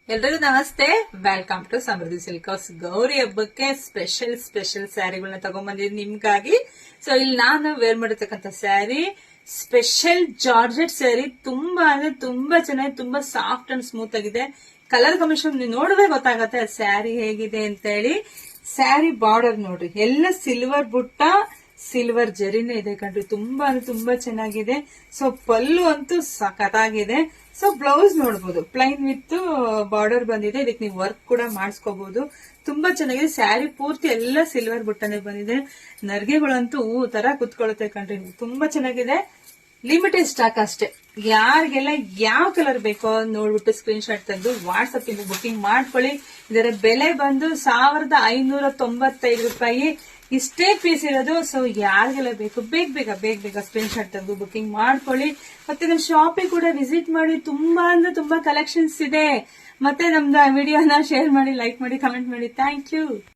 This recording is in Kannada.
ಎಲ್ರಿಗೂ ನಮಸ್ತೆ. Welcome to Samruddhi silk house. Gauri ಹಬ್ಬಕ್ಕೆ ಸ್ಪೆಷಲ್ ಸ್ಯಾರಿಗಳನ್ನ ತಗೊಂಡ್ಬಂದಿದ್ದೀನಿ ನಿಮ್ಗಾಗಿ. ಸೊ ಇಲ್ಲಿ ನಾನು ವೇರ್ ಮಾಡಿರ್ತಕ್ಕಂಥ ಸ್ಯಾರಿ ಸ್ಪೆಷಲ್ ಜಾರ್ಜೆಟ್ ಸ್ಯಾರಿ. ತುಂಬಾ ಅಂದ್ರೆ ತುಂಬಾ ಚೆನ್ನಾಗಿ, ತುಂಬಾ ಸಾಫ್ಟ್ ಅಂಡ್ ಸ್ಮೂತ್ ಆಗಿದೆ. ಕಲರ್ ಕಾಂಬಿನೇಷನ್ ನೋಡಿದ್ರೆ ಗೊತ್ತಾಗತ್ತೆ ಸ್ಯಾರಿ ಹೇಗಿದೆ ಅಂತ ಹೇಳಿ. ಸ್ಯಾರಿ ಬಾರ್ಡರ್ ನೋಡ್ರಿ, ಎಲ್ಲ ಸಿಲ್ವರ್ ಬುಟ್ಟ, ಸಿಲ್ವರ್ ಜರಿನೇ ಇದೆ ಕಣ್ರಿ. ತುಂಬಾ ಅಂದ್ರೆ ತುಂಬಾ ಚೆನ್ನಾಗಿದೆ. ಸೊ ಪಲ್ಲು ಅಂತೂ ಸಖತ್ತಾಗಿದೆ. ಸೊ ಬ್ಲೌಸ್ ನೋಡಬಹುದು, ಪ್ಲೈನ್ ವಿತ್ ಬಾರ್ಡರ್ ಬಂದಿದೆ. ಇದಕ್ಕೆ ನೀವು ವರ್ಕ್ ಕೂಡ ಮಾಡಿಸ್ಕೋಬಹುದು. ತುಂಬಾ ಚೆನ್ನಾಗಿದೆ. ಸ್ಯಾರಿ ಪೂರ್ತಿ ಎಲ್ಲ ಸಿಲ್ವರ್ ಬುಟ್ಟನೆ ಬಂದಿದೆ. ನರ್ಗೆಗಳಂತೂ ಹೂ ತರ ಕುತ್ಕೊಳ್ಳುತ್ತೆ ಕಣ್ರಿ. ತುಂಬಾ ಚೆನ್ನಾಗಿದೆ. ಲಿಮಿಟೆಡ್ ಸ್ಟಾಕ್ ಅಷ್ಟೇ. ಯಾರಿಗೆಲ್ಲ ಯಾವ ಕಲರ್ ಬೇಕೋ ನೋಡ್ಬಿಟ್ಟು ಸ್ಕ್ರೀನ್ ಶಾಟ್ ತೆಗೆದು ವಾಟ್ಸ್ಆಪ್ ಇಂದ ಬುಕಿಂಗ್ ಮಾಡ್ಕೊಳ್ಳಿ. ಇದರ ಬೆಲೆ ಬಂದು 1595 ರೂಪಾಯಿ. ಇಷ್ಟೇ ಪೀಸ್ ಇರೋದು. ಸೊ ಯಾರಿಗೆಲ್ಲ ಬೇಕು ಬೇಗ ಸ್ಕ್ರೀನ್ ಶಾಟ್ ತೆಗೆದು ಬುಕಿಂಗ್ ಮಾಡ್ಕೊಳ್ಳಿ. ಮತ್ತೆ ನಮ್ಮ ಶಾಪಿಗೆ ಕೂಡ ವಿಸಿಟ್ ಮಾಡಿ. ತುಂಬಾ ಅಂದ್ರೆ ತುಂಬಾ ಕಲೆಕ್ಷನ್ಸ್ ಇದೆ. ಮತ್ತೆ ನಮ್ದು ವಿಡಿಯೋನ ಶೇರ್ ಮಾಡಿ, ಲೈಕ್ ಮಾಡಿ, ಕಮೆಂಟ್ ಮಾಡಿ. Thank you.